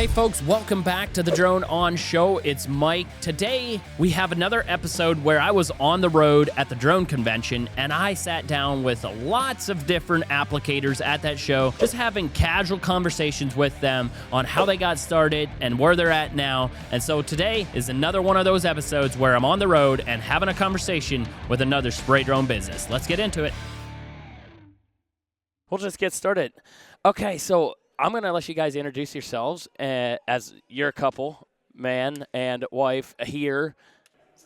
Hey folks, welcome back to the DroneOn Show. It's Mike. Today we have another episode where I was on the road at the drone convention and I sat down with lots of different applicators at that show, just having casual conversations with them on how they got started and where they're at now. And so today is another one of those episodes where I'm on the road and having a conversation with another spray drone business. Let's get into it. We'll just get started. Okay, so I'm going to let you guys introduce yourselves as your couple, man and wife here.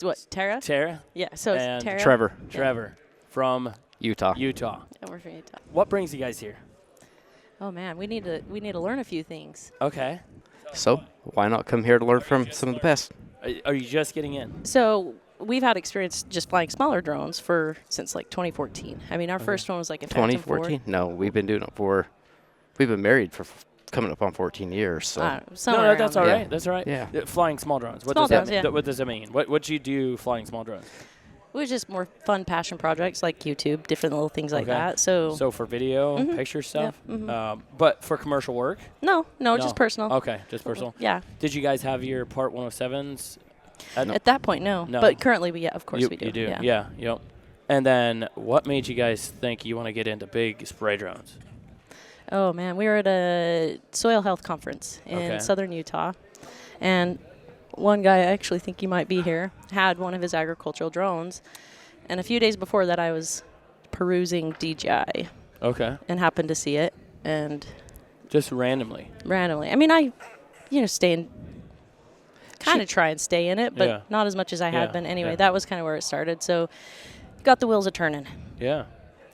What, Terra? Terra? Yeah, so it's Terra. Trevor. Trevor from Utah. Yeah, we're from Utah. What brings you guys here? Oh man, we need to learn a few things. Okay. So why not come here to learn from some of the best? Are you just getting in? So we've had experience just flying smaller drones since like 2014. I mean, our first one was like a Phantom 2014? No, we've been doing it we've been married for coming up on 14 years. So. No, that's all right. Yeah. That's all right. Yeah. Flying small drones. What Small does drones, yeah. What does that mean? What do you do flying small drones? It was just more fun passion projects like YouTube, different little things like Okay. that. So for video, picture stuff? Yeah, But for commercial work? no, just personal. Okay, just personal. Yeah. Did you guys have your Part 107s? At that point, no. No. But currently, of course we do. You do, Yeah. Yep. And then what made you guys think you want to get into big spray drones? Oh man, we were at a soil health conference in Okay. southern Utah, and one guy, I actually think he might be here, had one of his agricultural drones, and a few days before that I was perusing DJI Okay. and happened to see it, and Just randomly. randomly, I mean, try and stay in it, but Yeah. not as much as I Yeah, had been. Anyway, yeah. that was kind of where it started, so got the wheels a-turning. Yeah.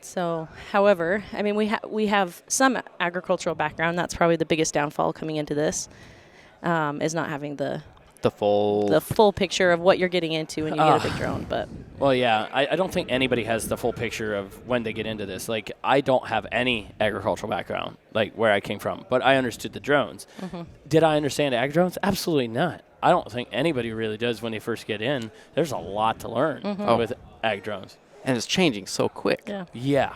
So, however, I mean, we have some agricultural background. That's probably the biggest downfall coming into this, is not having the full picture of what you're getting into when you get a big drone. But Well, yeah, I don't think anybody has the full picture of when they get into this. Like, I don't have any agricultural background, like where I came from, but I understood the drones. Did I understand ag drones? Absolutely not. I don't think anybody really does when they first get in. There's a lot to learn with ag drones. And it's changing so quick. yeah, Yeah,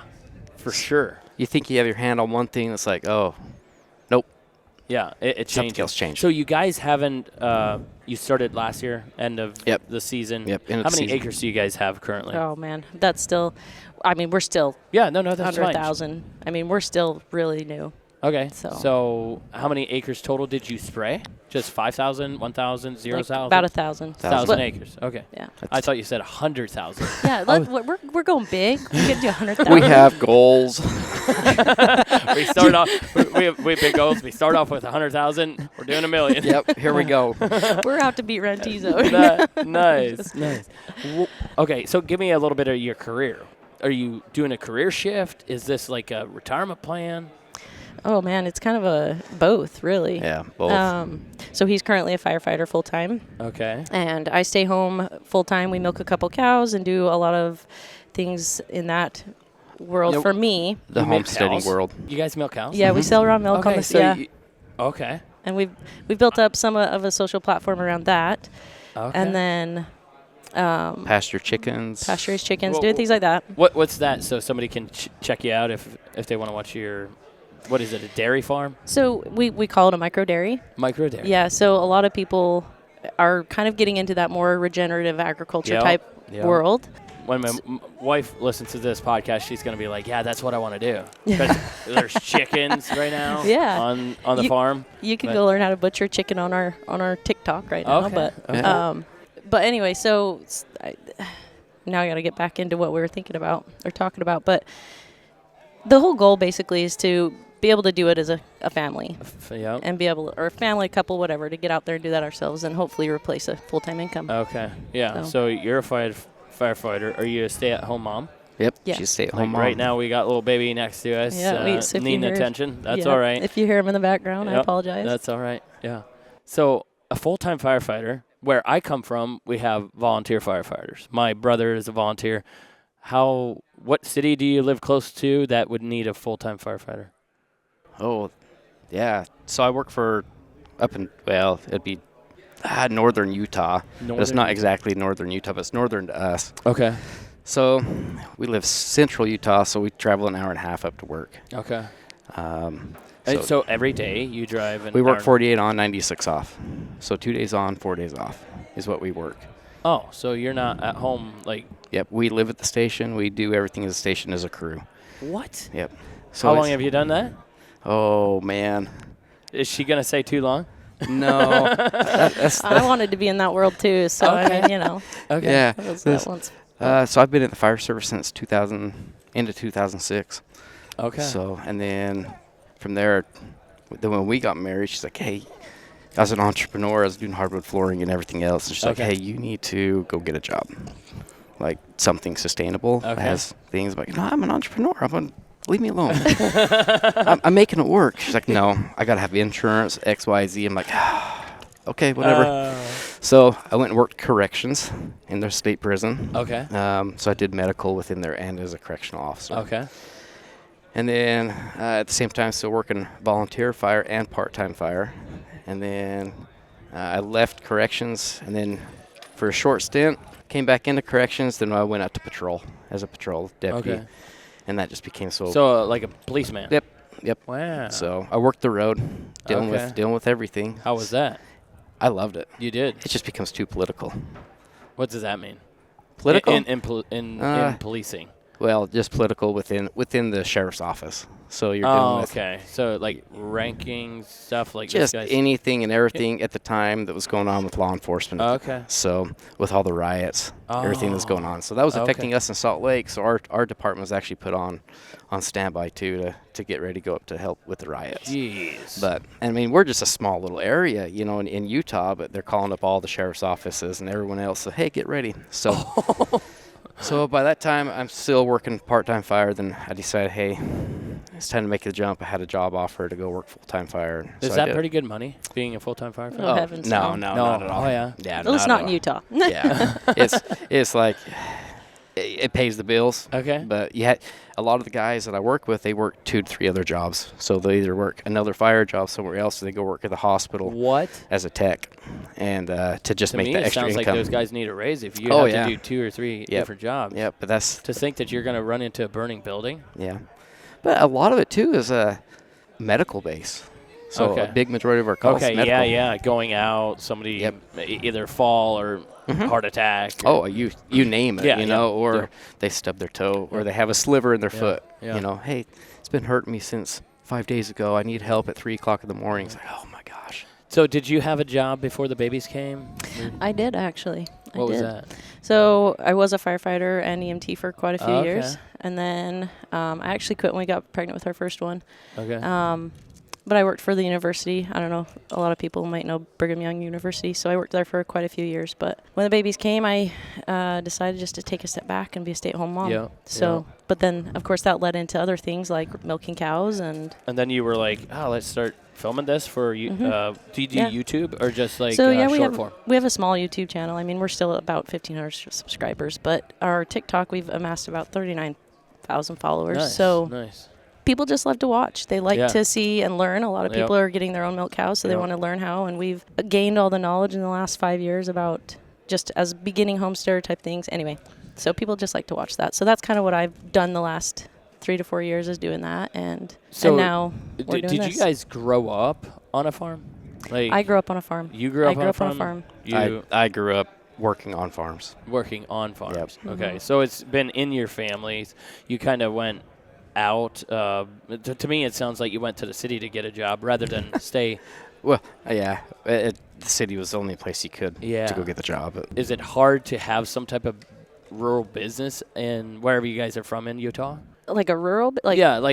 for sure. You think you have your hand on one thing, it's like, oh, nope. Yeah, it Something changes. else changed. So you guys haven't, you started last year, end of the season. Yep, end of How the many season. acres do you guys have currently? oh man, that's still. I mean, we're still Yeah, no, that's under fine. 1,000. I mean, we're still really new. Okay, So- so how many acres total did you spray? Just 5,000, 1,000, 0,000? About 1,000. 1,000 But- acres. Okay. Yeah. I thought you said 100,000. Yeah, we're going big. We could do 100,000. We have goals. We start off. We have big goals. We start off with 100,000. We're doing 1 million. Yep, here we go. We're out to beat Rentizo. Nice. Okay, so give me a little bit of your career. Are you doing a career shift? Is this like a retirement plan? Oh man, it's kind of a both, really. Yeah, both. So he's currently a firefighter full time. Okay. And I stay home full time. We milk a couple cows and do a lot of things in that world Nope. for me. The You milk homesteading cows? world. You guys milk cows? Yeah, we sell raw milk on Okay, the so okay. and we've built up some of a social platform around that, Okay. and then Pasture chickens. pasture raised chickens, Well, doing things like that. What's that? So somebody can check you out if they want to watch your, what is it, a dairy farm? So we call it a micro dairy. Micro dairy. Yeah. So a lot of people are kind of getting into that more regenerative agriculture Yep, type yep. world. When my wife listens to this podcast, she's going to be like, yeah, that's what I want to do. 'Cause there's chickens right now Yeah. on the You- farm. You can But- go learn how to butcher chicken on our TikTok right now. Okay, okay. But anyway, so now I got to get back into what we were thinking about or talking about. But the whole goal basically is to be able to do it as a family Yeah. and be able, or a family, couple, whatever, to get out there and do that ourselves and hopefully replace a full-time income. Okay. Yeah. So- So you're a firefighter. Are you a stay-at-home mom? Yep, Yeah. she's stay-at-home Like mom. right now, we got little baby next to us. Yeah, so if you needing hear- attention. That's Yeah, all right. If you hear him in the background, I Yep, apologize. That's all right. Yeah. So a full-time firefighter. Where I come from, we have volunteer firefighters. My brother is a volunteer. What city do you live close to that would need a full-time firefighter? Oh, yeah. So I work for it'd be northern Utah. But it's not exactly northern Utah, but it's northern to us. Okay. So we live central Utah, so we travel an hour and a half up to work. Okay. So every day you drive? We work 48 on, 96 off. So 2 days on, 4 days off is what we work. Oh, so you're not at home like? Yep, we live at the station. We do everything at the station as a crew. What? Yep. So how long have you done that? Oh, man. Is she going to say too long? No. I wanted to be in that world too, so okay. I mean, you know. Okay. Yeah. So I've been in the fire service since 2006. Okay. So, and then from there, when we got married, she's like, hey, I was an entrepreneur. I was doing hardwood flooring and everything else. And she's like, hey, you need to go get a job, like something sustainable. Okay. Has things like, no, I'm an entrepreneur. Leave me alone. I'm making it work. She's like, no, I got to have insurance, X, Y, Z. I'm like, okay, whatever. So I went and worked corrections in their state prison. Okay. So I did medical within there and as a correctional officer. Okay. And then at the same time, still working volunteer fire and part-time fire. And then I left corrections, and then for a short stint, came back into corrections. Then I went out to patrol as a patrol deputy. Okay. And that just became so. So like a policeman. Yep. Wow. So I worked the road, dealing with everything. How was that? I loved it. You did. It just becomes too political. What does that mean? Political in policing. Well, just political within the sheriff's office. So you're dealing with So like ranking stuff like just this anything and everything at the time that was going on with law enforcement. Okay. So with all the riots, everything that's going on. So that was affecting us in Salt Lake. So our department was actually put on standby too to get ready to go up to help with the riots. Jeez. But I mean, we're just a small little area, in Utah, but they're calling up all the sheriff's offices and everyone else. So hey, get ready. So. So by that time, I'm still working part-time fire. Then I decided, hey, it's time to make the jump. I had a job offer to go work full-time fire. Is that pretty good money, being a full-time firefighter? Oh, heavens no, not at all. Oh, yeah. Yeah, at least not in Utah. Yeah, it's like it pays the bills. Okay. But a lot of the guys that I work with, they work 2 to 3 other jobs. So they either work another fire job somewhere else, or they go work at the hospital. What? As a tech, and to just make the extra income. To me, it sounds like those guys need a raise if you have to do 2 or 3 different jobs. Yeah, but that's to think that you're going to run into a burning building. Yeah, but a lot of it too is a medical base. So a big majority of our calls. Okay, medical. yeah, going out, somebody either fall or heart attack. You name it, or they stub their toe, or they have a sliver in their foot. Yeah. Hey, it's been hurting me since 5 days ago. I need help at 3 o'clock in the morning. It's like, oh my gosh. So did you have a job before the babies came? I did, actually. What was that? So I was a firefighter and EMT for quite a few years. And then I actually quit when we got pregnant with our first one. Okay. But I worked for the university. I don't know, a lot of people might know Brigham Young University, so I worked there for quite a few years. But when the babies came, I decided just to take a step back and be a stay-at-home mom. But then, of course, that led into other things like milking cows. And then you were like, let's start filming this for you. Do you do YouTube or just like short form? We have a small YouTube channel. I mean, we're still at about 1,500 subscribers, but our TikTok, we've amassed about 39,000 followers. Nice, so nice. People just love to watch. They like to see and learn. A lot of people are getting their own milk cows, so they want to learn how. And we've gained all the knowledge in the last 5 years about just as beginning homesteader type things. Anyway, so people just like to watch that. So that's kind of what I've done the last 3 to 4 years is doing that. And now we're doing this. Did you guys grow up on a farm? Like I grew up on a farm. You grew up on a farm? I grew up working on farms. Working on farms. Yep. Okay, so it's been in your families. You kind of went out. To me, it sounds like you went to the city to get a job rather than stay. Well, yeah. The city was the only place you could to go get the job. Is it hard to have some type of rural business in wherever you guys are from in Utah? Like a rural?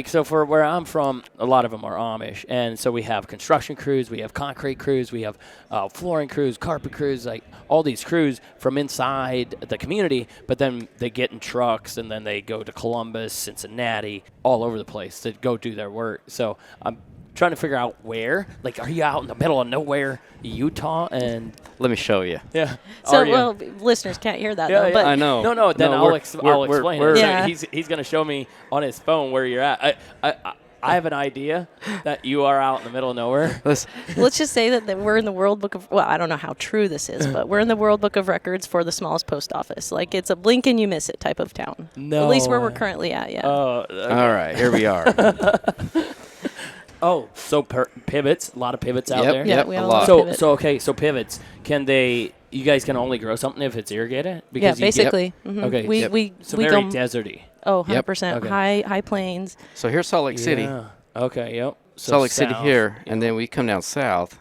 So for where I'm from, a lot of them are Amish. And so we have construction crews, we have concrete crews, we have flooring crews, carpet crews, like all these crews from inside the community, but then they get in trucks and then they go to Columbus, Cincinnati, all over the place to go do their work. So I'm trying to figure out where. Like, are you out in the middle of nowhere, Utah? And let me show you. Yeah. So, listeners can't hear that, though. But I know. No. Then I'll explain it. Yeah. So he's going to show me on his phone where you're at. I have an idea that you are out in the middle of nowhere. Let's just say that we're in the World Book of, I don't know how true this is, but we're in the World Book of Records for the smallest post office. Like, it's a blink and you miss it type of town. No. At least where we're currently at, yeah. Oh, okay. All right, here we are. Oh, so pivots, a lot of pivots out there. Yeah, we have a lot of pivots. So pivots. You guys can only grow something if it's irrigated? Because basically. Okay. We very go deserty. Oh, 100%. Okay. High plains. So here's Salt Lake City. Yeah. Okay, yep. So Salt Lake City south, here, and then we come down south,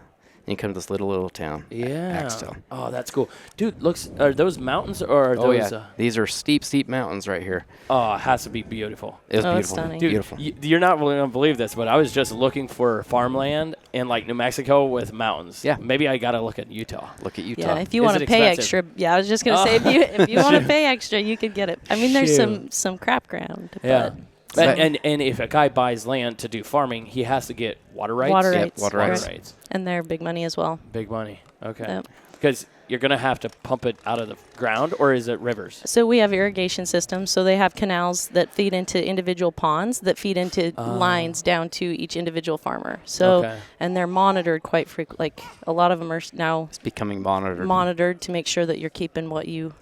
and you come to this little town. Yeah. Axtell. Oh, that's cool. Dude, are those mountains or are those? Yeah. These are steep mountains right here. Oh, it has to be beautiful. It's beautiful. It's stunning. Dude, beautiful. You're not really going to believe this, but I was just looking for farmland in like New Mexico with mountains. Yeah. Maybe I got to look at Utah. Look at Utah. Yeah, if you want to pay extra. Yeah, I was just going to say, if you want to pay extra, you could get it. I mean, there's some crap ground. Yeah. But And if a guy buys land to do farming, he has to get water rights. Water Yep, rights. water rights. And they're big money as well. Big money. Okay. Yep. Because you're going to have to pump it out of the ground, or is it rivers? So we have irrigation systems. So they have canals that feed into individual ponds that feed into lines down to each individual farmer. So and they're monitored quite frequently. Like a lot of them are now It's becoming monitored to make sure that you're keeping what your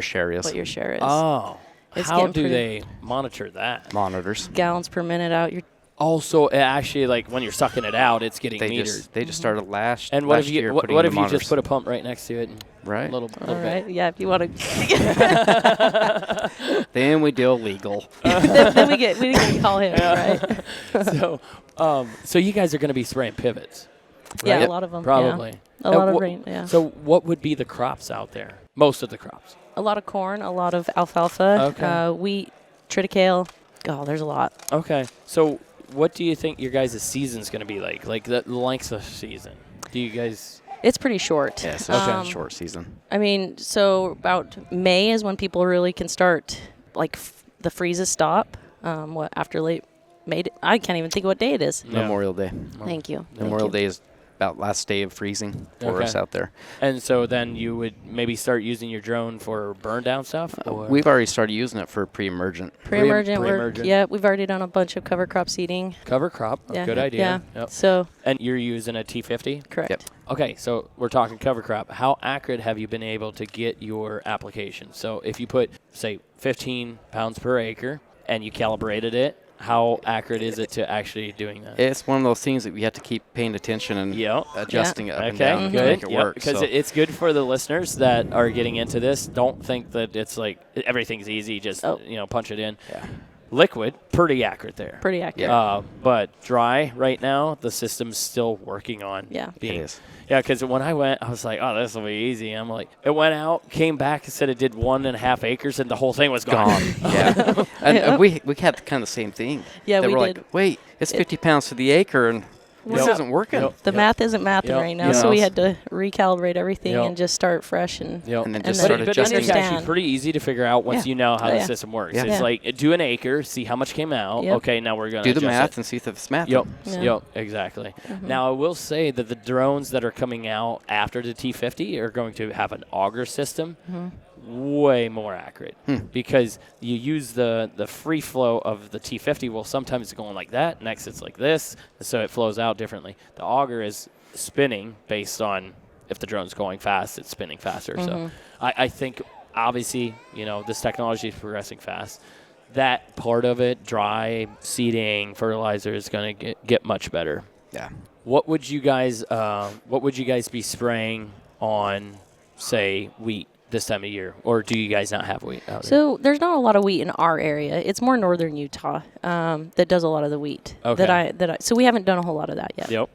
share is. Oh. It's How do pretty- they monitor that? Monitors. Gallons per minute out. Also, actually, like when you're sucking it out, it's getting They metered. just started last. And what last if you year what putting in if the you monitors. just put a pump right next to it? And Right. Little All right. bit. Yeah, if you want to. Then we deal legal. then we get call him, right? So you guys are going to be spraying pivots. Yeah, right? a lot of them. Probably. Yeah. A lot of rain. Yeah. So what would be the crops out there? Most of the crops. A lot of corn, a lot of alfalfa, Okay. wheat, triticale. Oh, there's a lot. Okay. So what do you think your guys' season's going to be like? Like the length of season? Do you guys... It's pretty short. Yeah, so it's a short season. I mean, so about May is when people really can start, like the freezes stop. After late May? I can't even think of what day it is. Yeah. Memorial Day. Thank you. Memorial Day is about last day of freezing for us out there. And so then you would maybe start using your drone for burn down stuff? We've already started using it for pre-emergent. Pre-emergent. Yeah, we've already done a bunch of cover crop seeding. Cover crop, Yeah, good idea. Yeah. Yep. So And you're using a T50? correct. Yep. Okay, so we're talking cover crop. How accurate have you been able to get your application? So if you put, say, 15 pounds per acre and you calibrated it, how accurate is it to actually doing that? It's one of those things that we have to keep paying attention and adjusting it up and down to make it work. Because it's good for the listeners that are getting into this. Don't think that it's like everything's easy. Just punch it in. Yeah. Liquid, pretty accurate there. Pretty accurate. But dry right now, the system's still working on being. It is. Yeah, because when I went, I was like, oh, this will be easy. I'm like, it went out, came back, and said it did 1.5 acres, and the whole thing was gone. Yeah. And we had kind of the same thing. Yeah, we were did. like, wait, it's 50 pounds to the acre, and this isn't working. The math isn't mathing right now, so we had to recalibrate everything and just start fresh and then just But start it's adjusting. actually pretty easy to figure out once you know how the system works. Yeah. It's like do an acre, see how much came out. Yep. Okay, now we're gonna Do the adjust math it. and see if it's math. Yep, exactly. Now I will say that the drones that are coming out after the T50 are going to have an auger system. Way more accurate because you use the free flow of the T50. Well, sometimes it's going like that, next it's like this, so it flows out differently. The auger is spinning based on if the drone's going fast, it's spinning faster. So I think obviously this technology is progressing fast. That part of it, dry seeding, fertilizer, is going to get much better. Yeah. What would you guys be spraying on, say, wheat this time of year, or do you guys not have wheat out there? So there's not a lot of wheat in our area. It's more northern Utah that does a lot of the wheat. Okay. So we haven't done a whole lot of that yet. Yep.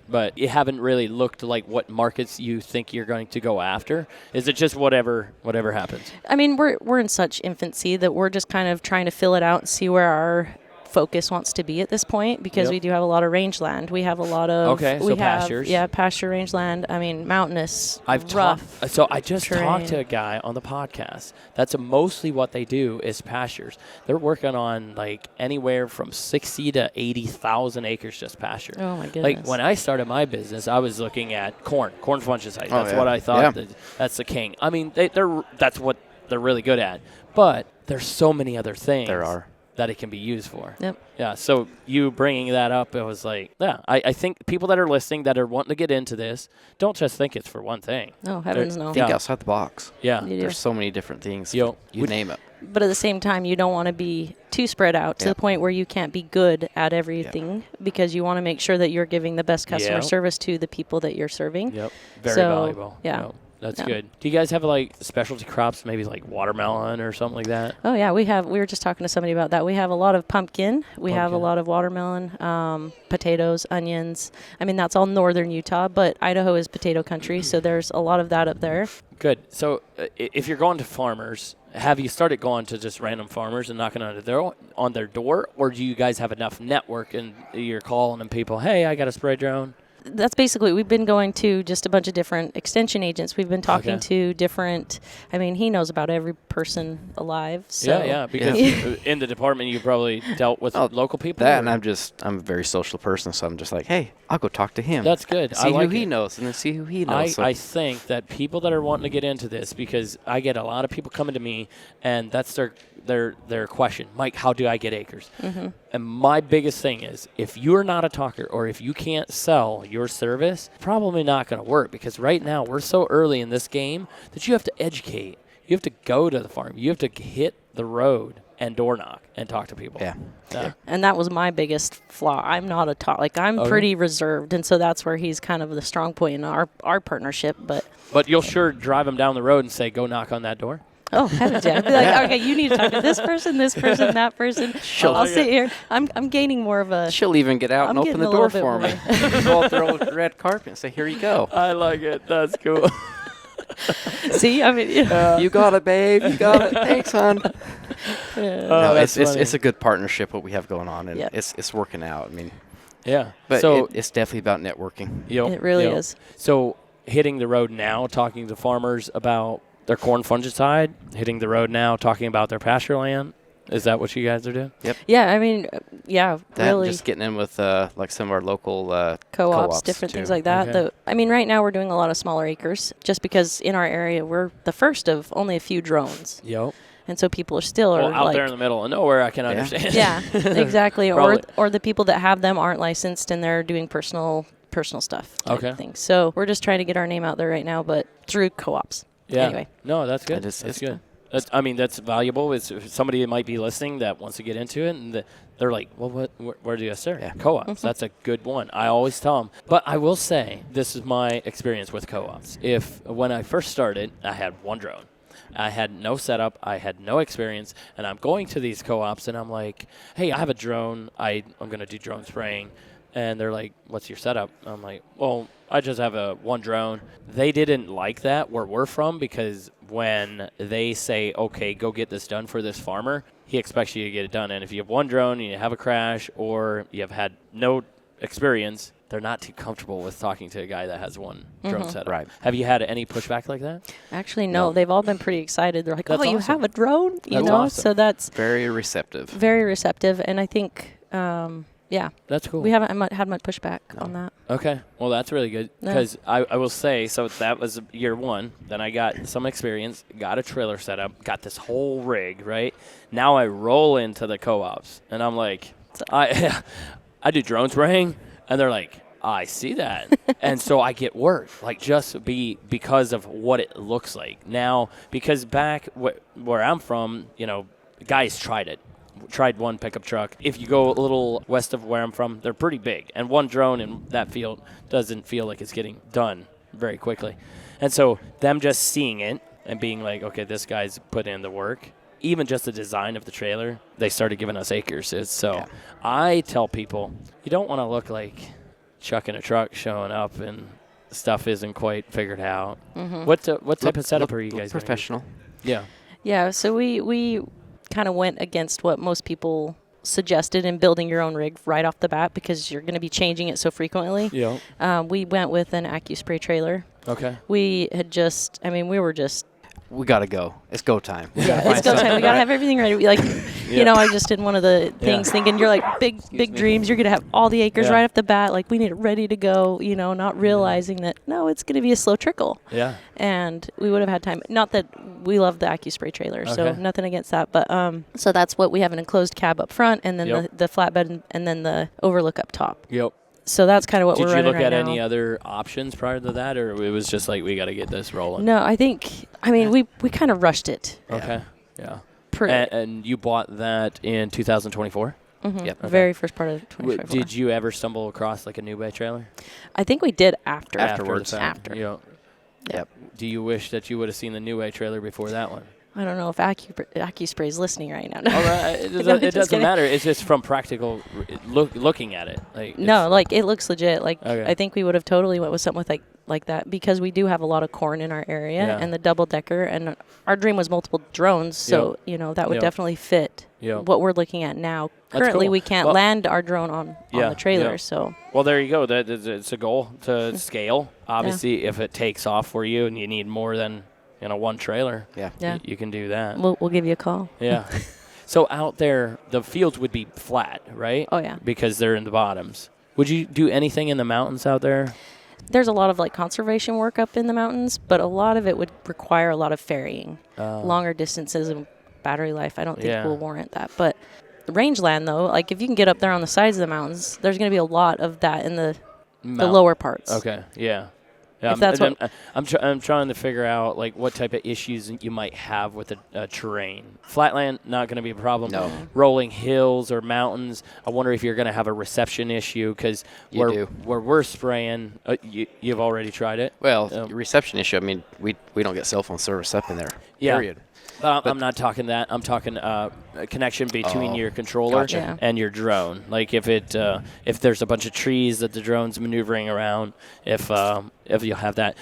But you haven't really looked like what markets you think you're going to go after. Is it just whatever happens? I mean, we're in such infancy that we're just kind of trying to fill it out and see where our focus wants to be at this point, because we do have a lot of rangeland. We have a lot of pastures. Yeah, pasture rangeland. I mean, mountainous. I just terrain. talked to a guy on the podcast. That's mostly what they do is pastures. They're working on like anywhere from 60 to 80,000 acres just pasture. Oh my goodness! Like when I started my business, I was looking at corn fungicide. That's what I thought. That's the king. I mean, that's what they're really good at. But there's so many other things. There are. That it can be used for. Yep. Yeah, so you bringing that up, it was like, I think people that are listening that are wanting to get into this, don't just think it's for one thing. No, heavens no. Think outside the box. Yeah. There's so many different things. You name it. But at the same time, you don't want to be too spread out to the point where you can't be good at everything because you want to make sure that you're giving the best customer service to the people that you're serving. Yep. Very valuable. Yeah. Yep. That's good. Do you guys have like specialty crops, maybe like watermelon or something like that? Oh yeah, we were just talking to somebody about that. We have a lot of pumpkin. We have a lot of watermelon, potatoes, onions. I mean, that's all northern Utah, but Idaho is potato country, so there's a lot of that up there. Good. So if you're going to farmers, have you started going to just random farmers and knocking on their door, or do you guys have enough network and you're calling them people, hey, I got a spray drone? That's basically, we've been going to just a bunch of different extension agents. We've been talking to different, I mean, he knows about every person alive. So. Yeah, because in the department you probably dealt with local people. That, and I'm a very social person, so I'm just like, hey, I'll go talk to him. That's good. See who he knows, and then see who he knows. I think that people that are wanting to get into this, because I get a lot of people coming to me, and that's their question. Mike, how do I get acres? Mm-hmm. And my biggest thing is, if you're not a talker or if you can't sell your service, probably not going to work, because right now we're so early in this game that you have to educate. You have to go to the farm. You have to hit the road and door knock and talk to people. Yeah. And that was my biggest flaw. I'm not a talk. Like, I'm pretty reserved, and so that's where he's kind of the strong point in our partnership. But you'll sure drive him down the road and say, go knock on that door? Oh, heavens yeah. I'd be like, okay, you need to talk to this person, that person. I'll sit here. I'm gaining more of a... She'll even get out and open the door for me. Go up there with the red carpet and say, here you go. I like it. That's cool. See, I mean... you got it, babe. You got it. Thanks, hon. No, it's a good partnership, what we have going on, and it's working out. I mean... Yeah. But so it's definitely about networking. It really is. So hitting the road now, talking to farmers about their corn fungicide, hitting the road now, talking about their pasture land. Is that what you guys are doing? Yep. Yeah, I mean, really. Just getting in with like some of our local co-ops, different things like that. Okay. I mean, right now we're doing a lot of smaller acres, just because in our area we're the first of only a few drones. Yep. And so people are still out there in the middle of nowhere. I can understand. Yeah, exactly. or the people that have them aren't licensed and they're doing personal stuff. Type things. So we're just trying to get our name out there right now, but through co-ops. Yeah. Anyway. No, that's good. That's good. That's valuable. It's somebody that might be listening that wants to get into it, and they're like, well, where do you start? Yeah. Co-ops. Mm-hmm. That's a good one. I always tell them. But I will say, this is my experience with co-ops. When I first started, I had one drone. I had no setup. I had no experience. And I'm going to these co-ops, and I'm like, hey, I have a drone. I'm going to do drone spraying. And they're like, what's your setup? I'm like, well, I just have one drone. They didn't like that where we're from, because when they say, okay, go get this done for this farmer, he expects you to get it done. And if you have one drone and you have a crash or you have had no experience, they're not too comfortable with talking to a guy that has one drone setup. Right. Have you had any pushback like that? Actually, no. They've all been pretty excited. They're like, that's you have a drone? That's awesome. So that's... Very receptive. Very receptive. And I think... yeah. That's cool. We haven't had much pushback on that. Okay. Well, that's really good, because I will say, so that was year one. Then I got some experience, got a trailer set up, got this whole rig, right? Now I roll into the co-ops, and I'm like, I do drone spraying, and they're like, I see that. And so I get work, like because of what it looks like. Now, because back where I'm from, guys tried one pickup truck. If you go a little west of where I'm from, they're pretty big. And one drone in that field doesn't feel like it's getting done very quickly. And so them just seeing it and being like, okay, this guy's put in the work, even just the design of the trailer, they started giving us acres. I tell people, you don't want to look like Chuck in a truck showing up and stuff isn't quite figured out. Mm-hmm. What type of setup are you guys professional? Yeah. Yeah, so we kind of went against what most people suggested in building your own rig right off the bat, because you're going to be changing it so frequently. Yeah. We went with an AccuSpray trailer. Okay. We got to go. It's go time. Yeah, it's go time. We got to have everything ready. I just did one of the things thinking you're like big dreams. You're going to have all the acres right off the bat. Like, we need it ready to go, not realizing that, no, it's going to be a slow trickle. Yeah. And we would have had time. Not that we love the AccuSpray trailer, so nothing against that. But so that's what we have, an enclosed cab up front, and then the flatbed, and then the overlook up top. Yep. So that's kind of what we're running right now. Did you look at any other options prior to that, or it was just like, we got to get this rolling? No, we kind of rushed it. Okay. Yeah. And you bought that in 2024? Mm-hmm. Yep. Okay. Very first part of 2024. Did you ever stumble across like a NuWay trailer? I think we did after. Afterwards. After. You know, Yep. do you wish that you would have seen the NuWay trailer before that one? I don't know if AccuSpray's listening right now. All right. It doesn't matter. It's just from practical looking at it. Like it looks legit. Like Okay. I think we would have totally went with something with like that because we do have a lot of corn in our area and the double decker, and our dream was multiple drones, so that would definitely fit what we're looking at now. Currently, cool. we can't land our drone on the trailer, so. Well, there you go. It's a goal to scale. Obviously, if it takes off for you and you need more than one trailer, you can do that. We'll give you a call. Yeah. So out there, the fields would be flat, right? Oh, yeah. Because they're in the bottoms. Would you do anything in the mountains out there? There's a lot of like conservation work up in the mountains, but a lot of it would require a lot of ferrying, longer distances and battery life. I don't think will warrant that. But the rangeland, though, like if you can get up there on the sides of the mountains, there's going to be a lot of that in the lower parts. Okay. Yeah. If that's I'm trying to figure out like what type of issues you might have with the terrain. Flatland, not going to be a problem. No. Rolling hills or mountains, I wonder if you're going to have a reception issue because where we're spraying, you've already tried it. Well, reception issue. I mean, we don't get cell phone service up in there. Yeah. Period. I'm not talking that. I'm talking a connection between your controller and your drone. Like if there's a bunch of trees that the drone's maneuvering around, if you'll have that.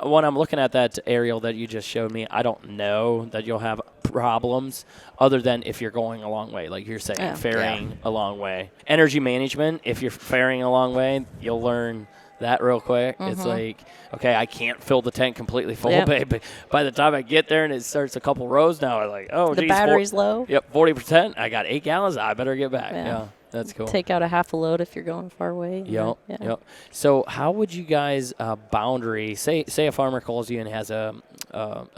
When I'm looking at that aerial that you just showed me, I don't know that you'll have problems other than if you're going a long way, like you're saying, ferrying a long way. Energy management, if you're ferrying a long way, you'll learn that real quick. Mm-hmm. It's like, okay, I can't fill the tank completely full, but by the time I get there and it starts a couple rows now, I'm like, oh, the battery's low. Yep, 40%. I got 8 gallons. I better get back. Yeah, that's cool. Take out a half a load if you're going far away. Yep. So how would you guys boundary? Say a farmer calls you and has a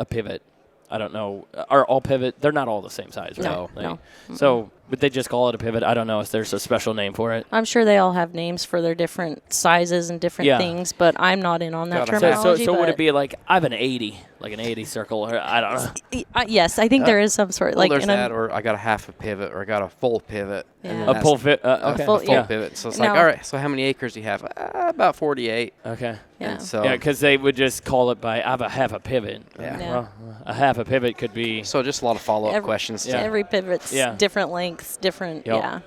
pivot. I don't know. Are all pivot? They're not all the same size, right? No. So would they just call it a pivot? I don't know if there's a special name for it. I'm sure they all have names for their different sizes and different things, but I'm not in on that terminology. So would it be like I have an 80, like an 80 circle, or I don't know? Yes, I think there is some sort. Well, there's that, or I got a half a pivot, or I got a full pivot. Yeah. A full pivot. A full pivot. So it's like, all right. So how many acres do you have? About 48. Okay. Yeah. Because they would just call it by I have a half a pivot. Yeah. Well, a half a pivot could be. So just a lot of follow-up questions. Every pivot's different lengths, different. Yeah.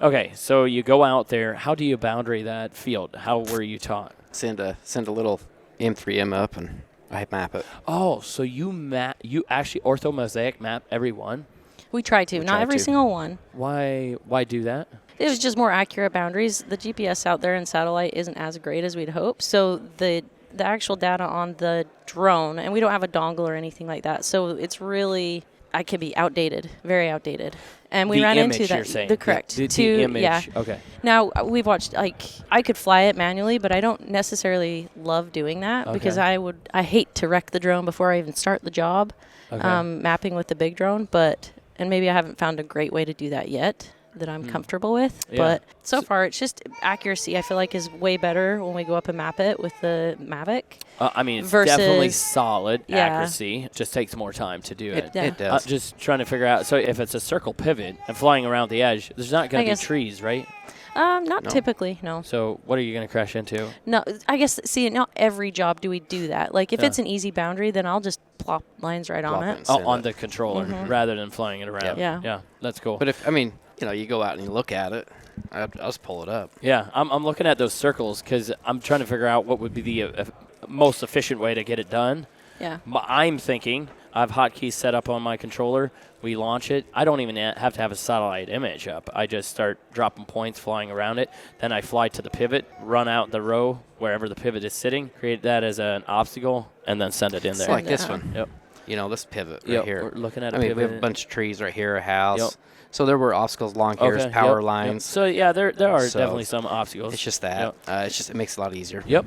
Okay, so you go out there. How do you boundary that field? How were you taught? Send a little M3M up and I map it. Oh, so you actually orthomosaic map every one? We try to, not every single one. Why do that? It was just more accurate boundaries. The GPS out there in satellite isn't as great as we'd hope. So the actual data on the drone, and we don't have a dongle or anything like that. So it's really, I could be outdated, very outdated. And we ran into that. You're saying. The correct. The image. Yeah. Okay. Now we've watched, like, I could fly it manually, but I don't necessarily love doing that because I hate to wreck the drone before I even start the job, mapping with the big drone. And maybe I haven't found a great way to do that yet that I'm comfortable with. Yeah. But so far, it's just accuracy, I feel like, is way better when we go up and map it with the Mavic. I mean, it's definitely solid accuracy. It just takes more time to do it. It does. Just trying to figure out. So if it's a circle pivot and flying around the edge, there's not going to be trees, right? Not typically, no. So what are you going to crash into? No, I guess, not every job do we do that. Like, if it's an easy boundary, then I'll just plop lines right on it. On the controller rather than flying it around. Yeah, that's cool. But if, you go out and you look at it, I'll just pull it up. Yeah, I'm looking at those circles because I'm trying to figure out what would be the most efficient way to get it done. Yeah. I'm thinking I have hotkeys set up on my controller. We launch it. I don't even have to have a satellite image up. I just start dropping points, flying around it. Then I fly to the pivot, run out the row wherever the pivot is sitting, create that as an obstacle, and then send it in there. It's like this one. Yep. This pivot right here. We're looking at a pivot. We have a bunch of trees right here, a house. Yep. So there were obstacles along here, power lines. So, there are definitely some obstacles. It's just that. It makes it a lot easier. Yep.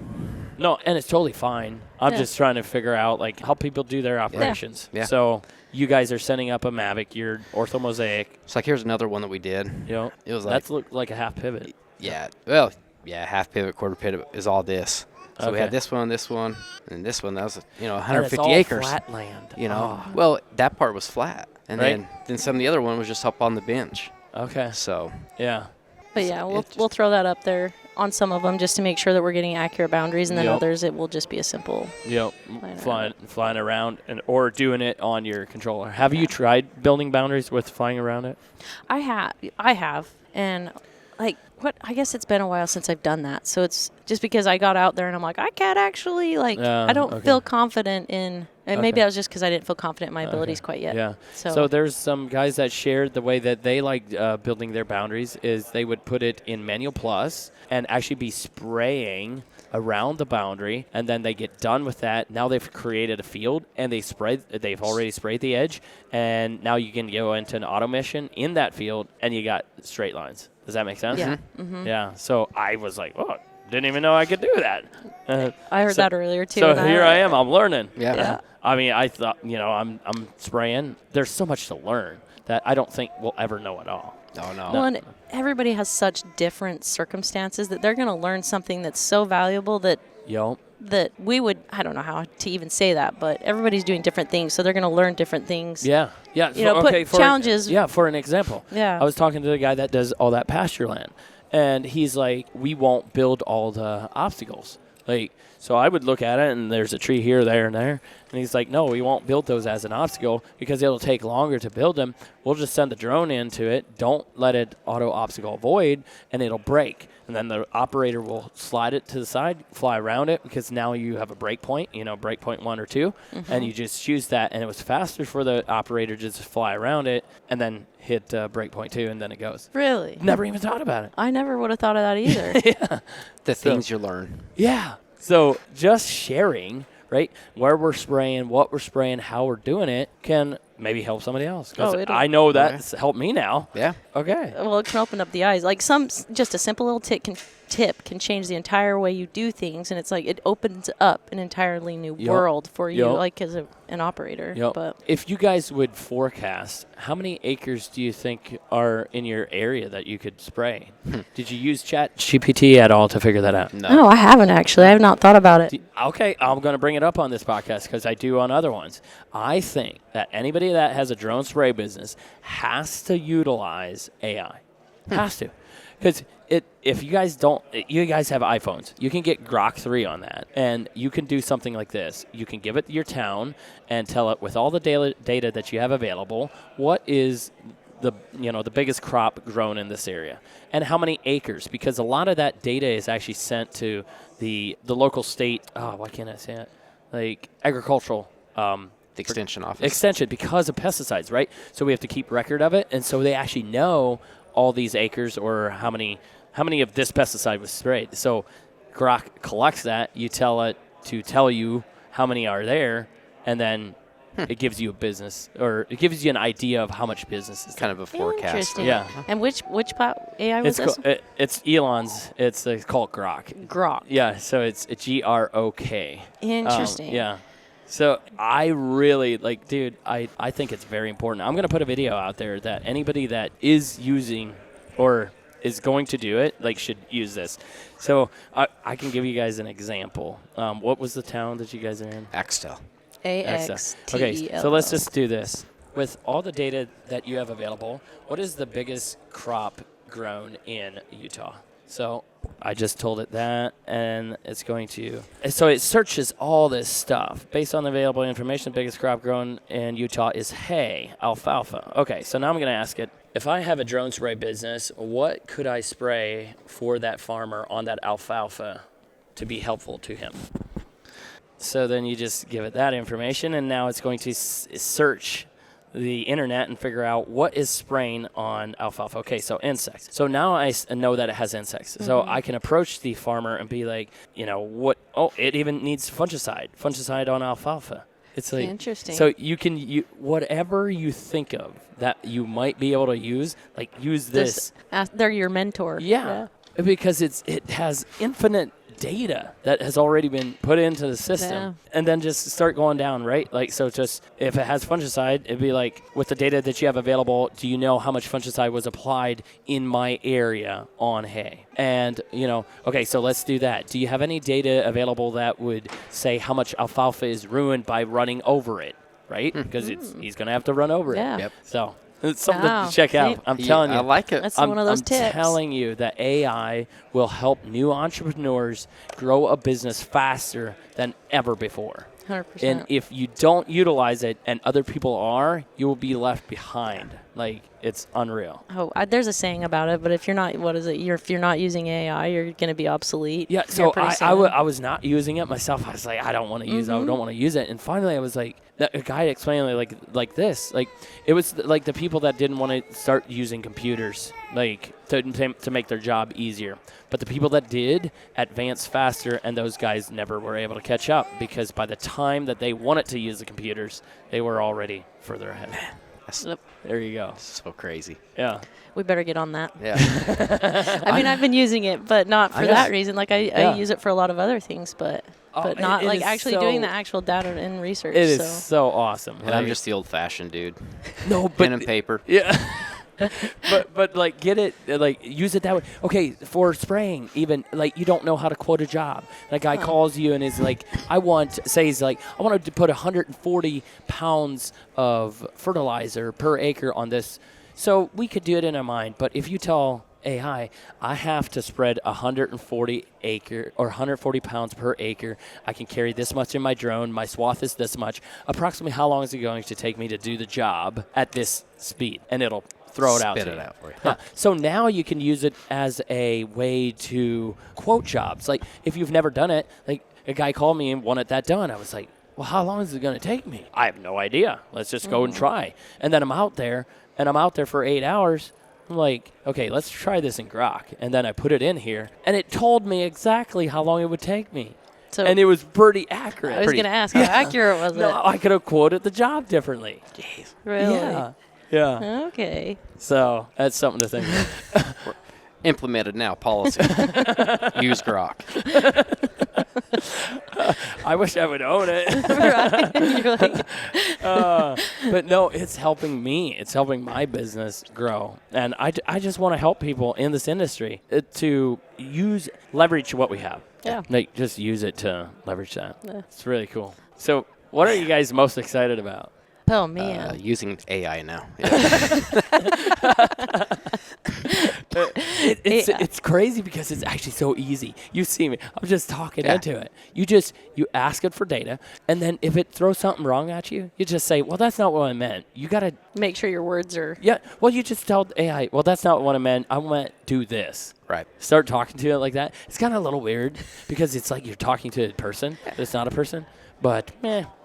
No, and it's totally fine. I'm just trying to figure out, like, how people do their operations. Yeah. So you guys are setting up a Mavic. You're orthomosaic. It's like, here's another one that we did. It was like, that looked like a half pivot. Yeah. Well, half pivot, quarter pivot is all this. So we had this one, and this one. That was 150 and it's all acres. Flat land. Well, that part was flat. And right? then some of the other one was just up on the bench. Okay. So Yeah. But yeah, we'll throw that up there on some of them just to make sure that we're getting accurate boundaries, and then Yep. others it will just be a simple. Yep. Flying around or doing it on your controller. Have you tried building boundaries with flying around it? I have, and like I guess it's been a while since I've done that. So it's just because I got out there and I'm like, I can't actually I don't feel confident in. And maybe that was just because I didn't feel confident in my abilities quite yet. Yeah. So there's some guys that shared the way that they like building their boundaries is they would put it in Manual Plus and actually be spraying around the boundary, and then they get done with that. Now they've created a field, and they've already sprayed the edge, and now you can go into an auto mission in that field, and you got straight lines. Does that make sense? Yeah. Mm-hmm. Yeah. So I was like, oh, didn't even know I could do that. I heard that earlier too. So here I am. I'm learning. Yeah. I mean, I thought, I'm spraying. There's so much to learn that I don't think we'll ever know it all. No. Well, and everybody has such different circumstances that they're going to learn something that's so valuable that we would, I don't know how to even say that, but everybody's doing different things, so they're going to learn different things. Yeah. Put challenges. For an example. Yeah. I was talking to the guy that does all that pasture land, and he's like, we won't build all the obstacles. So I would look at it, and there's a tree here, there, and there. And he's like, no, we won't build those as an obstacle because it'll take longer to build them. We'll just send the drone into it. Don't let it auto-obstacle avoid, and it'll break. And then the operator will slide it to the side, fly around it, because now you have a break point, break point 1 or 2, and you just choose that. And it was faster for the operator to just fly around it and then hit break point 2, and then it goes. Really? Never even thought about it. I never would have thought of that either. Yeah. The things you learn. Yeah. So just sharing, right, where we're spraying, what we're spraying, how we're doing it can maybe help somebody else. Because I know that's helped me now. Yeah. Okay. Well, it can open up the eyes. Like just a simple little tip can change the entire way you do things, and it's like it opens up an entirely new world for you, like as an operator. Yep. But if you guys would forecast, how many acres do you think are in your area that you could spray? Did you use ChatGPT at all to figure that out? No, I haven't actually. I have not thought about it. Okay, I'm going to bring it up on this podcast because I do on other ones. I think that anybody that has a drone spray business has to utilize AI. Has to. Because if you guys have iPhones, you can get Grok 3 on that, and you can do something like this. You can give it your town and tell it with all the data that you have available, what is the biggest crop grown in this area, and how many acres, because a lot of that data is actually sent to the local state. Oh, why can't I say it? Like agricultural. The extension office. Extension, because of pesticides, right? So we have to keep record of it, and so they actually know all these acres or how many of this pesticide was sprayed. So Grok collects that. You tell it to tell you how many are there, and then it gives you a business, or it gives you an idea of how much business is kind of a forecast. Interesting. Yeah. And which AI was this? It's Elon's. It's called Grok. Grok. Yeah. So it's Grok. Interesting. Yeah. So I really dude, I think it's very important. I'm going to put a video out there that anybody that is using or is going to do it, should use this. So I can give you guys an example. What was the town that you guys are in? Axtell. AXTEL. Okay, so let's just do this. With all the data that you have available, what is the biggest crop grown in Utah? So I just told it that, and it's going to. So it searches all this stuff. Based on the available information, the biggest crop grown in Utah is hay, alfalfa. Okay, so now I'm going to ask it, if I have a drone spray business, what could I spray for that farmer on that alfalfa to be helpful to him? So then you just give it that information, and now it's going to search the internet and figure out what is spraying on alfalfa. Okay, so insects. So now I know that it has insects. So I can approach the farmer and be like, what? Oh, it even needs fungicide on alfalfa. It's like interesting. So you can whatever you think of that you might be able to use, use this. They're your mentor. Yeah. Because it has infinite data that has already been put into the system, and then just start going down, right? So just if it has fungicide, it'd be like, with the data that you have available, do you know how much fungicide was applied in my area on hay? And okay, so let's do that. Do you have any data available that would say how much alfalfa is ruined by running over it? right? Because he's going to have to run over Yeah. it. Yep. So it's something to check See? out. I'm telling you. I like it. That's one of those tips. I'm telling you that AI will help new entrepreneurs grow a business faster than ever before. 100%. And if you don't utilize it and other people are, you will be left behind. Like, it's unreal. Oh, there's a saying about it, but if you're not, if you're not using AI, you're going to be obsolete. Yeah, so I was not using it myself. I was like, I don't want to use it. I don't want to use it. And finally, I was like, a guy explained it like this. Like, it was like the people that didn't want to start using computers, like, to make their job easier. But the people that did advanced faster, and those guys never were able to catch up because by the time that they wanted to use the computers, they were already further ahead. There you go. So crazy. Yeah. We better get on that. Yeah. I mean, I've been using it, but not for that reason. Like, I use it for a lot of other things, but not it like is actually doing the actual data and research. It is so awesome. And I'm just the old-fashioned dude. No, but pen and paper. Yeah. but like get it, like use it that way. Okay, for spraying, even like you don't know how to quote a job. That guy calls you and is like, I want to put 140 pounds of fertilizer per acre on this. So we could do it in our mind, but if you tell AI, I have to spread 140 pounds per acre. I can carry this much in my drone. My swath is this much. Approximately how long is it going to take me to do the job at this speed? And it'll throw it out. Spit it out for you. Yeah. So now you can use it as a way to quote jobs. Like if you've never done it, like a guy called me and wanted that done. I was like, well, how long is it going to take me? I have no idea. Let's just go and try. And then I'm out there for 8 hours. I'm like, okay, let's try this in Grok. And then I put it in here, and it told me exactly how long it would take me. And it was pretty accurate. I was going to ask, how accurate was it? No, I could have quoted the job differently. Jeez. Really? Yeah. Okay. So that's something to think about. Implemented now, policy. Use Grok. I wish I would own it. Right. You're like, But no, it's helping me. It's helping my business grow. And I just want to help people in this industry to leverage what we have. Yeah. Like, just use it to leverage that. Yeah. It's really cool. So what are you guys most excited about? oh, man. Using AI now. It's crazy because it's actually so easy. You see me. I'm just talking into it. You ask it for data, and then if it throws something wrong at you, you just say, well, that's not what I meant. You got to Make sure your words are... Yeah. Well, you just tell AI, well, that's not what I meant. I want to do this. Right. Start talking to it like that. It's kind of a little weird because it's like you're talking to a person, but it's not a person. But,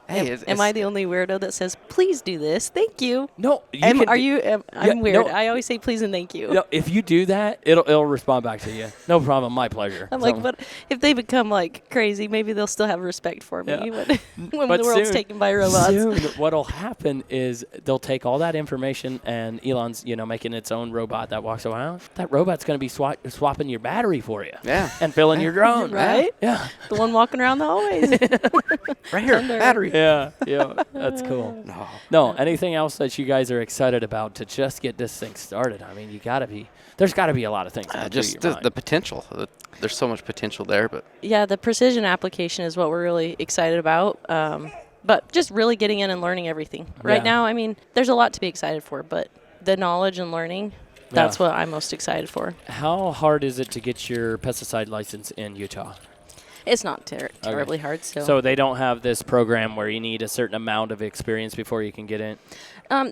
Hey, Am I the only weirdo that says, please do this? Thank you. No. I'm weird. no. I always say please and thank you. No, if you do that, it'll respond back to you. No problem. My pleasure. I'm like, but if they become like crazy, maybe they'll still have respect for me when the world's taken by robots. Soon, what'll happen is they'll take all that information, and Elon's, making its own robot that walks around. That robot's going to be swapping your battery for you. Yeah. And filling your drone. Right? Yeah. The one walking around the hallways. Right here, battery. Yeah, that's cool. No, anything else that you guys are excited about to just get this thing started? I mean, there's got to be a lot of things. Just the potential. There's so much potential there, but Yeah, the precision application is what we're really excited about. But just really getting in and learning everything. Right now, I mean, there's a lot to be excited for, but the knowledge and learning, that's what I'm most excited for. How hard is it to get your pesticide license in Utah? It's not terribly hard. So they don't have this program where you need a certain amount of experience before you can get in?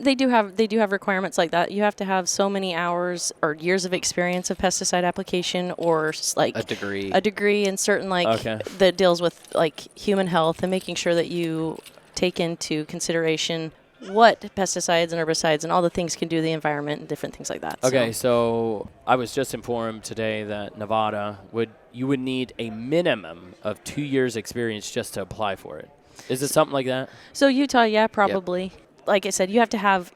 They do have requirements like that. You have to have so many hours or years of experience of pesticide application, or like a degree in certain that deals with like human health and making sure that you take into consideration what pesticides and herbicides and all the things can do to the environment and different things like that. Okay, so I was just informed today that Nevada would need a minimum of 2 years experience just to apply for it. Is it something like that? So Utah, probably. Yep. Like I said, you have to have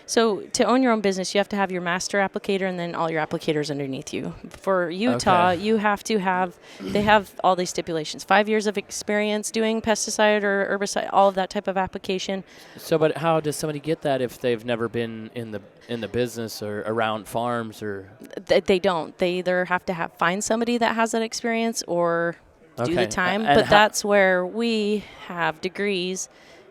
so to own your own business, you have to have your master applicator and then all your applicators underneath you. For Utah, you have to have, they have all these stipulations, 5 years of experience doing pesticide or herbicide, all of that type of application. So, but how does somebody get that if they've never been in the business or around farms or? They don't. They either have to find somebody that has that experience or do the time. And but that's where we have degrees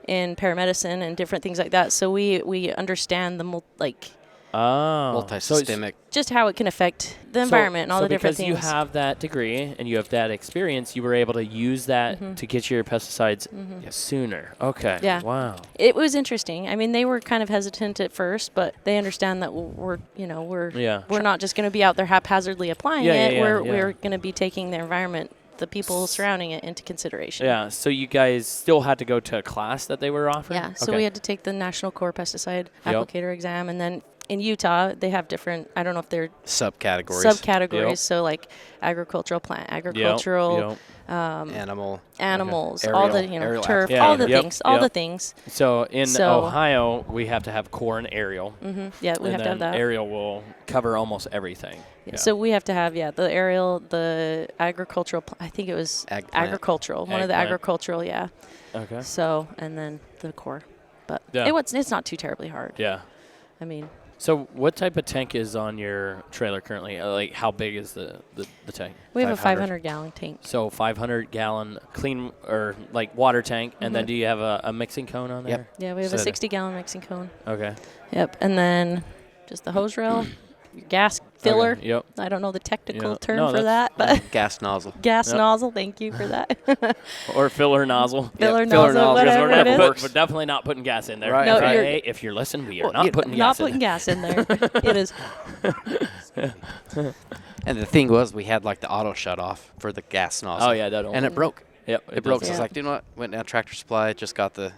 in paramedicine and different things like that. So we understand the multi-systemic. just how it can affect the environment and all the different things. Because you have that degree and you have that experience, you were able to use that to get your pesticides sooner. Okay. Yeah. Wow. It was interesting. I mean, they were kind of hesitant at first, but they understand that we're not just going to be out there haphazardly applying it. We're going to be taking the environment, the people surrounding it, into consideration. Yeah. So you guys still had to go to a class that they were offering? Yeah. So we had to take the National Core Pesticide Applicator exam, and then in Utah, they have different, I don't know if they're subcategories. Yep. So like agricultural, plant agricultural, animals, all the, turf, all the things. So in Ohio, we have to have core and aerial. Yeah, we have to have that. Aerial will cover almost everything. Yeah. So we have to have, the aerial, the agricultural, I think it was agricultural, one of the agricultural, Okay. So, and then the core. But it's not too terribly hard. Yeah. I mean. So what type of tank is on your trailer currently? Like how big is the tank? We have a 500-gallon tank. So 500-gallon clean or like water tank, and then do you have a mixing cone on there? Yep. Yeah, we have a 60-gallon mixing cone. Okay. Yep, and then just the hose rail, your gas filler. Okay. Yep. I don't know the technical term for that, but gas nozzle. Nozzle. Thank you for that. Or filler nozzle. Filler nozzle. Whatever it is. We're definitely not putting gas in there. Right. No, hey, if you're listening, we are not putting gas in there. Not putting gas in there. It is. And the thing was, we had like the auto shut off for the gas nozzle. Oh yeah, that'll. And it broke. Yep. It broke. So I was like, you know what? Went down Tractor Supply, just got the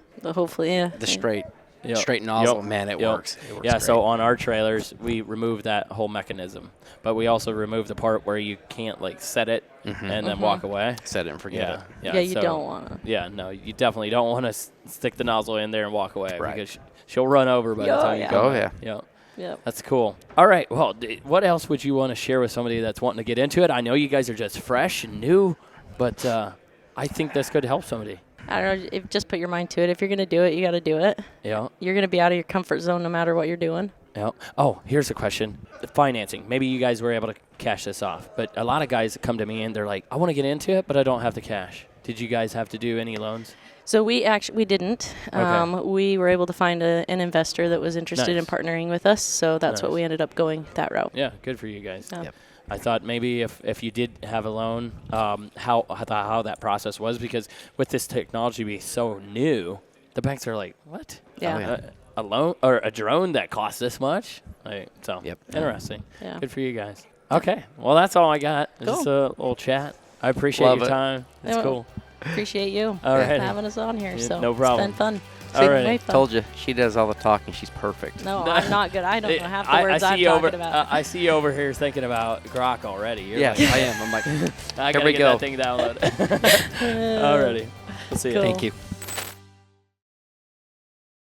straight. Yep. Straight nozzle, man, it works. It works yeah, great. so on our trailers, we remove that whole mechanism. But we also remove the part where you can't, like, set it and then walk away. Set it and forget it. Yeah, you don't want to. Yeah, no, you definitely don't want to stick the nozzle in there and walk away. Right. Because she'll run over by the time you go. Oh, yeah. Yeah. Yep. That's cool. All right, well, what else would you want to share with somebody that's wanting to get into it? I know you guys are just fresh and new, but I think this could help somebody. I don't know. Just put your mind to it. If you're going to do it, you got to do it. Yeah. You're going to be out of your comfort zone no matter what you're doing. Yeah. Oh, here's a question. The financing. Maybe you guys were able to cash this off. But a lot of guys come to me and they're like, I want to get into it, but I don't have the cash. Did you guys have to do any loans? So we didn't. Okay. We were able to find an investor that was interested in partnering with us. So that's what we ended up going that route. Yeah, good for you guys. Yep. I thought maybe if you did have a loan, how that process was, because with this technology being so new, the banks are like, what? Yeah. A loan or a drone that costs this much? Interesting. Yeah. Good for you guys. Okay, well that's all I got. Cool. Just a little chat. I appreciate your time. It's cool. Appreciate you having us on here. So no problem. It's been fun. All right. Told you, she does all the talking. She's perfect. No, I'm not good. I don't know half the words I'm talking about. I see you over here thinking about Grok already. You're I am. I'm like, I here we get go. that thing downloaded. Alrighty. We'll see you. Cool. Thank you.